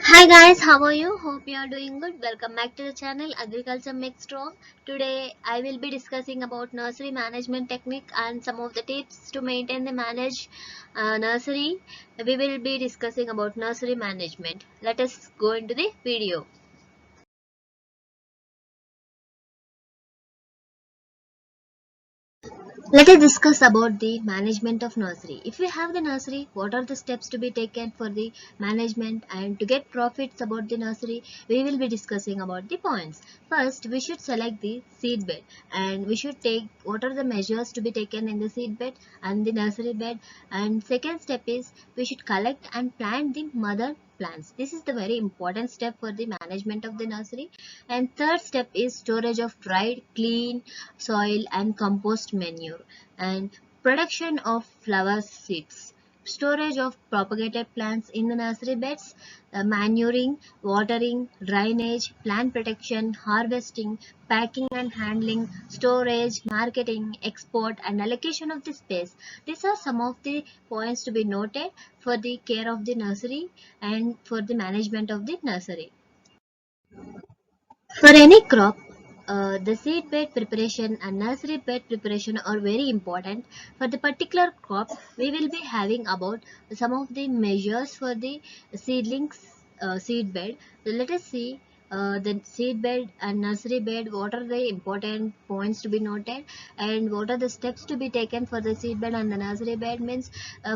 Hi guys, how are you? Hope you are doing good. Welcome back to the channel Agriculture Make Strong. Today I will be discussing about nursery management technique and some of the tips to maintain the manage nursery. We will be discussing about nursery management. Let us go into the video. Let us discuss about the management of nursery. If we have the nursery, what are the steps to be taken for the management and to get profits about the nursery? We will be discussing about the points. First, we should select the seed bed and we should take what are the measures to be taken in the seed bed and the nursery bed. And second step is we should collect and plant the mother plants. This is the very important step for the management of the nursery. And third step is storage of dried, clean soil and compost manure and production of flower seeds, storage of propagated plants in the nursery beds, manuring, watering, drainage, plant protection, harvesting, packing and handling, storage, marketing, export and allocation of the space. These are some of the points to be noted for the care of the nursery and for the management of the nursery. For any crop, the seed bed preparation and nursery bed preparation are very important. For the particular crop, we will be having about some of the measures for the seedlings seed bed. So let us see the seed bed and nursery bed. What are the important points to be noted, and what are the steps to be taken for the seed bed and the nursery bed? Means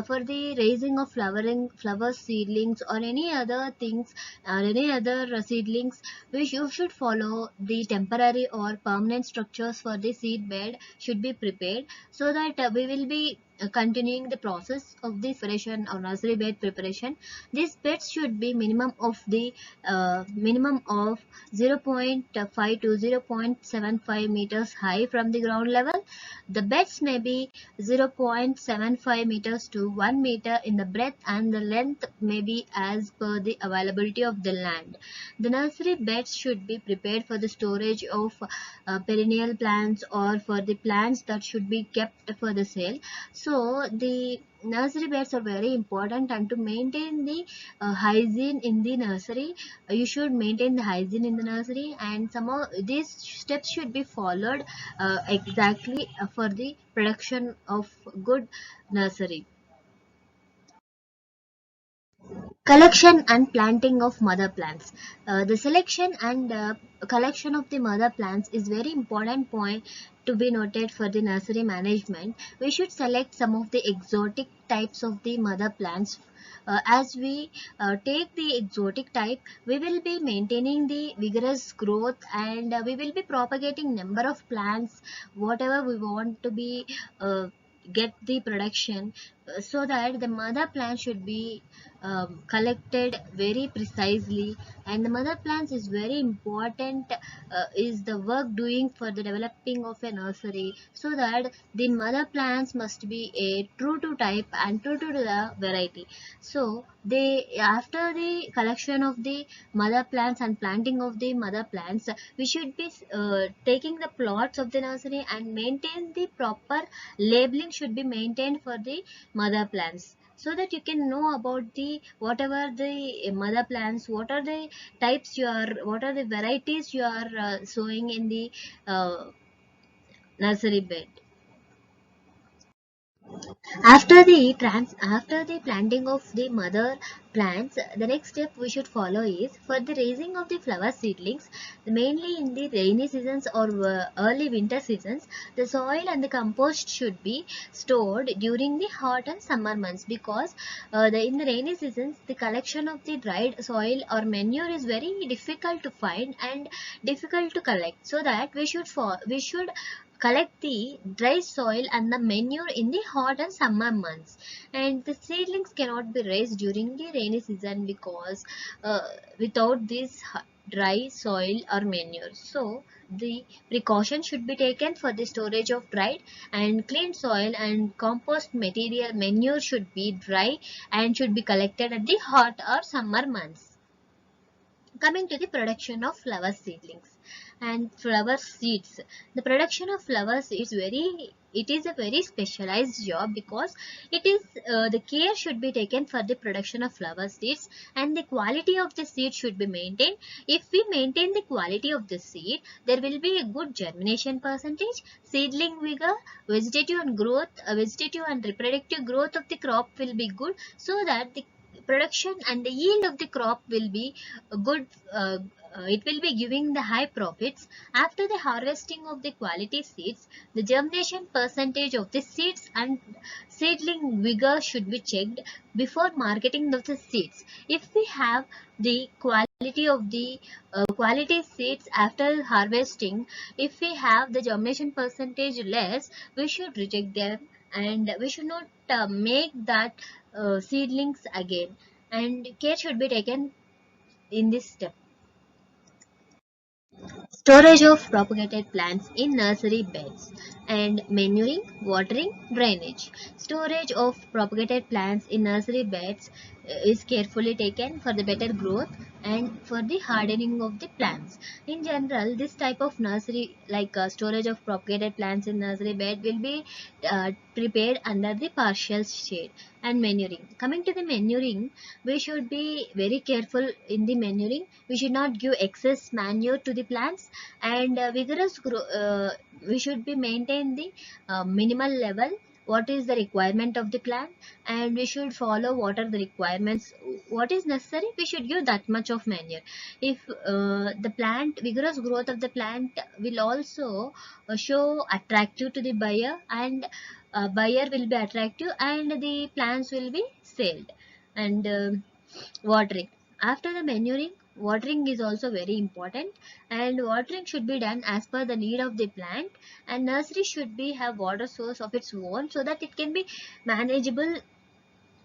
for the raising of flower seedlings or any other things or any other seedlings, you should follow the temporary or permanent structures for the seed bed should be prepared, so that we will be continuing the process of the preparation or nursery bed preparation. These beds should be minimum of 0.5 to 0.75 meters high from the ground level. The beds may be 0.75 meters to 1 meter in the breadth, and the length may be as per the availability of the land. The nursery beds should be prepared for the storage of perennial plants or for the plants that should be kept for the sale. So the nursery beds are very important, and to maintain the hygiene in the nursery, you should maintain the hygiene in the nursery, and some of these steps should be followed exactly for the production of good nursery. Collection and planting of mother plants. The selection and collection of the mother plants is very important point to be noted for the nursery management. We should select some of the exotic types of the mother plants. As we take the exotic type, we will be maintaining the vigorous growth, and we will be propagating number of plants whatever we want to be get the production, so that the mother plant should be collected very precisely. And the mother plants is very important, is the work doing for the developing of a nursery, so that the mother plants must be a true to type and true to the variety. So they, after the collection of the mother plants and planting of the mother plants, we should be taking the plots of the nursery and maintain the proper labeling should be maintained for the mother plants, so that you can know about the whatever the mother plants, what are the types you are, what are the varieties you are sowing in the uh, nursery bed. After the planting of the mother plants, the next step we should follow is for the raising of the flower seedlings, mainly in the rainy seasons or early winter seasons. The soil and the compost should be stored during the hot and summer months, because in the rainy seasons the collection of the dried soil or manure is very difficult to find and difficult to collect. So that we should collect the dry soil and the manure in the hot and summer months. And the seedlings cannot be raised during the rainy season, because without this dry soil or manure. So the precaution should be taken for the storage of dried and clean soil, and compost material manure should be dry and should be collected at the hot or summer months. Coming to the production of flower seedlings and flower seeds, the production of flower seeds very it is a very specialized job, because it is the care should be taken for the production of flower seeds, and the quality of the seed should be maintained. If we maintain the quality of the seed, there will be a good germination percentage, seedling vigor, vegetative and reproductive growth of the crop will be good, so that the production and the yield of the crop will be good. It will be giving the high profits. After the harvesting of the quality seeds, the germination percentage of the seeds and seedling vigor should be checked before marketing of the seeds. If we have the quality of the quality seeds after harvesting, if we have the germination percentage less, we should reject them, and we should not make that seedlings again, and care should be taken in this step. Storage of propagated plants in nursery beds, and manuring, watering, drainage. Storage of propagated plants in nursery beds is carefully taken for the better growth and for the hardening of the plants. In general, this type of nursery, like storage of propagated plants in nursery bed, will be prepared under the partial shade. And manuring. Coming to the manuring, we should be very careful in the manuring. We should not give excess manure to the plants, and vigorous we should be maintain the minimal level, what is the requirement of the plant, and we should follow what are the requirements, what is necessary, we should give that much of manure. If the plant vigorous growth of the plant will also show attractive to the buyer, and buyer will be attractive, and the plants will be sold. And watering. After the manuring, watering is also very important, and watering should be done as per the need of the plant, and nursery should be have water source of its own, so that it can be manageable.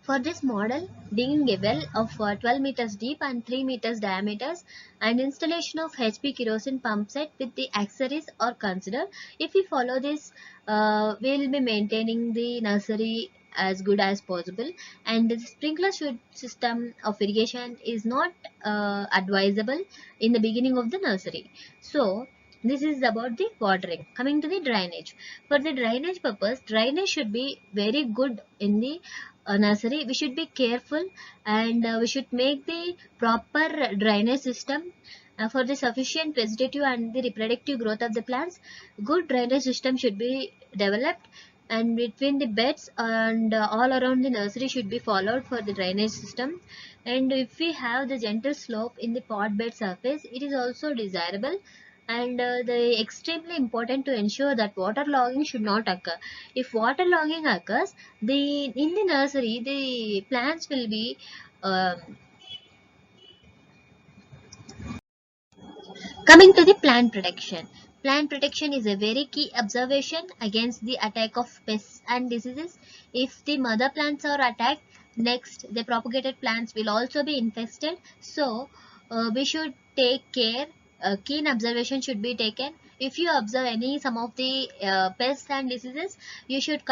For this model, digging a well of 12 meters deep and 3 meters diameters, and installation of HP kerosene pump set with the accessories are considered. If we follow this, we will be maintaining the nursery as good as possible, and the sprinkler system of irrigation is not advisable in the beginning of the nursery. So this is about the watering. Coming to the drainage. For the drainage purpose, drainage should be very good in the nursery. We should be careful, and we should make the proper drainage system for the sufficient vegetative and the reproductive growth of the plants. Good drainage system should be developed, and between the beds and all around the nursery should be followed for the drainage system. And if we have the gentle slope in the pot bed surface, it is also desirable, and the extremely important to ensure that water logging should not occur. If water logging occurs, the in the nursery the plants will be coming to the plant protection. Plant protection is a very key observation against the attack of pests and diseases. If the mother plants are attacked, next the propagated plants will also be infested. So we should take care. Keen observation should be taken. If you observe any some of the pests and diseases, you should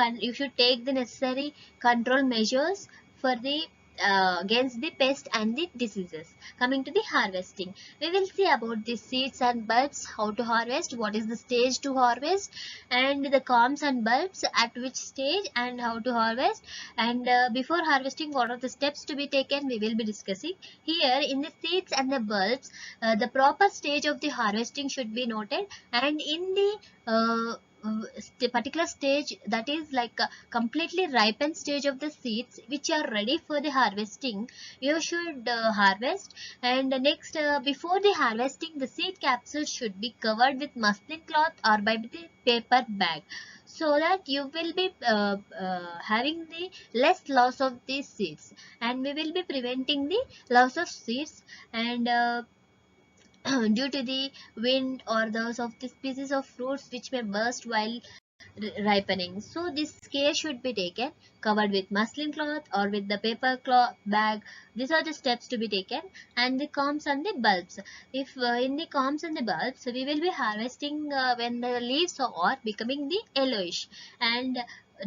take the necessary control measures for the against the pest and the diseases. Coming to the harvesting, we will see about the seeds and bulbs, how to harvest, what is the stage to harvest, and the combs and bulbs at which stage and how to harvest, and before harvesting what are the steps to be taken, we will be discussing. Here in the seeds and the bulbs, the proper stage of the harvesting should be noted, and in the particular stage, that is like a completely ripened stage of the seeds which are ready for the harvesting, you should harvest. And next, before the harvesting, the seed capsules should be covered with muslin cloth or by the paper bag, so that you will be having the less loss of these seeds, and we will be preventing the loss of seeds, and due to the wind or those of the species of fruits which may burst while ripening. So this care should be taken, covered with muslin cloth or with the paper cloth bag. These are the steps to be taken. And the combs and the bulbs. If in the combs and the bulbs, we will be harvesting when the leaves are becoming the yellowish and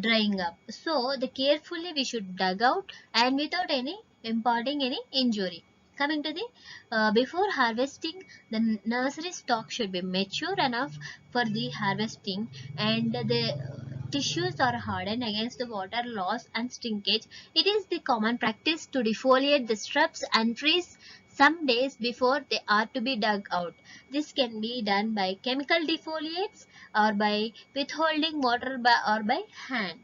drying up. So the carefully we should dug out and without any imparting any injury. Coming to the before harvesting, the nursery stock should be mature enough for the harvesting, and the tissues are hardened against the water loss and shrinkage. It is the common practice to defoliate the shrubs and trees some days before they are to be dug out. This can be done by chemical defoliates or by withholding water or by hand.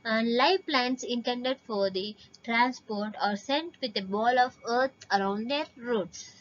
And live plants intended for the transport are sent with a ball of earth around their roots.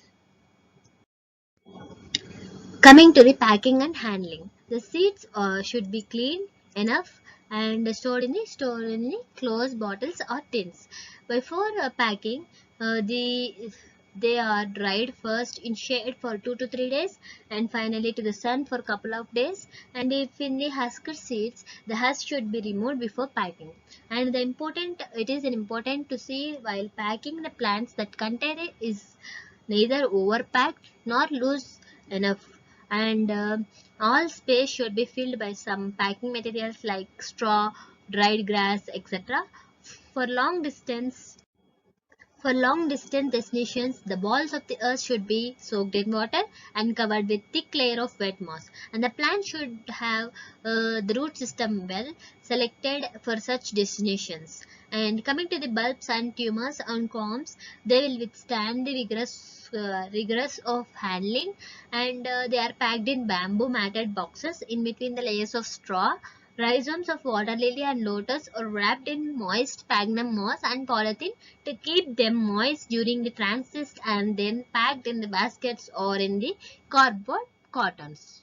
Coming to the packing and handling, the seeds should be clean enough and stored in the closed bottles or tins. Before packing, they are dried first in shade for 2 to 3 days and finally to the sun for a couple of days. And if in the husked seeds, the husk should be removed before packing. And it is important to see while packing the plants that container is neither overpacked nor loose enough, and all space should be filled by some packing materials like straw, dried grass, etc. For long distance for long distance destinations, the balls of the earth should be soaked in water and covered with thick layer of wet moss. And the plant should have the root system well selected for such destinations. And coming to the bulbs and tumors and corms, they will withstand the rigorous of handling, and they are packed in bamboo matted boxes in between the layers of straw. Rhizomes of water lily and lotus are wrapped in moist sphagnum moss and polythene to keep them moist during the transit, and then packed in the baskets or in the cardboard cartons.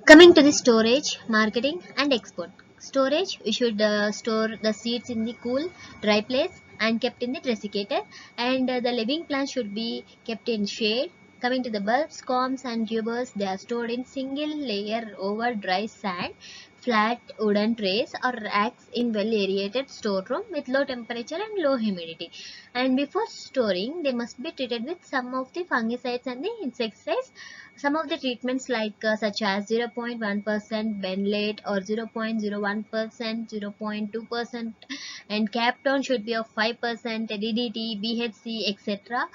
Coming to the storage, marketing and export. Storage, we should store the seeds in the cool, dry place and kept in the desiccator, and the living plants should be kept in shade. Coming to the bulbs, corms and tubers, they are stored in single layer over dry sand, flat wooden trays or racks in well aerated storeroom with low temperature and low humidity. And before storing, they must be treated with some of the fungicides and the insecticides. Some of the treatments like such as 0.1% benlate or 0.01%, 0.2%, and Captone should be of 5%, DDT, BHC, etc.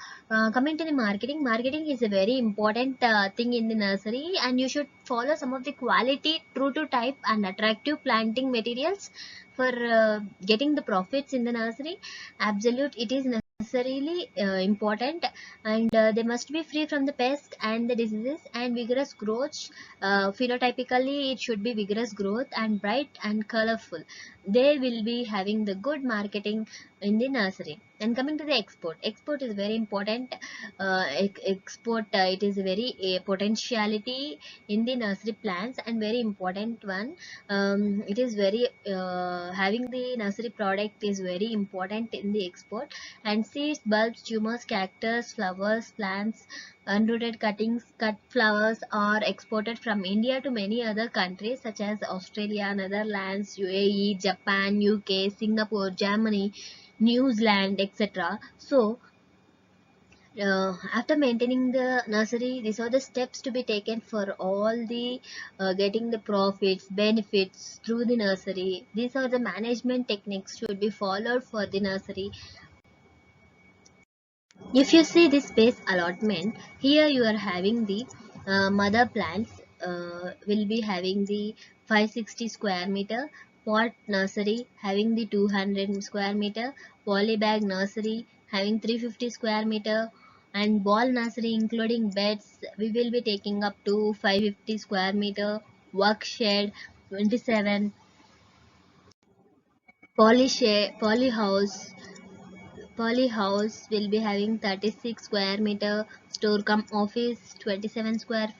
Coming to the marketing is a very important thing in the nursery, and you should follow some of the quality, true to type and attractive planting materials for getting the profits in the nursery. Absolute, it is necessarily important, and they must be free from the pest and the diseases and vigorous growth. Phenotypically, it should be vigorous growth and bright and colorful. They will be having the good marketing in the nursery. And coming to the export is very important. Export, it is a very potentiality in the nursery plants and very important one. It is very having the nursery product is very important in the export. And seeds, bulbs, tumors, cactus, flowers, plants, unrooted cuttings, cut flowers are exported from India to many other countries such as Australia, Netherlands, UAE, Japan, UK, Singapore, Germany, New Zealand, etc. So after maintaining the nursery, these are the steps to be taken for all the getting the profits, benefits through the nursery. These are the management techniques should be followed for the nursery. If you see this space allotment, here you are having the mother plants will be having the 560 square meter, pot nursery having the 200 square meter, polybag nursery having 350 square meter, and ball nursery including beds we will be taking up to 550 square meter, work shed 27, poly house will be having 36 square meter, store cum office 27 square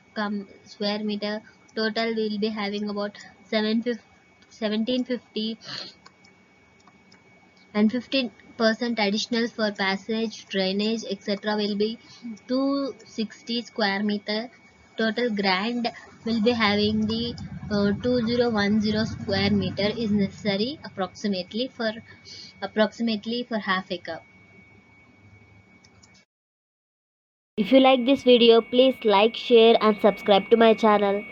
meter. Total will be having about 1750, and 15% additional for passage, drainage, etc. will be 260 square meter. Total grand will be having the 2010 square meter is necessary approximately for half acre. If you like this video, please like, share and subscribe to my channel.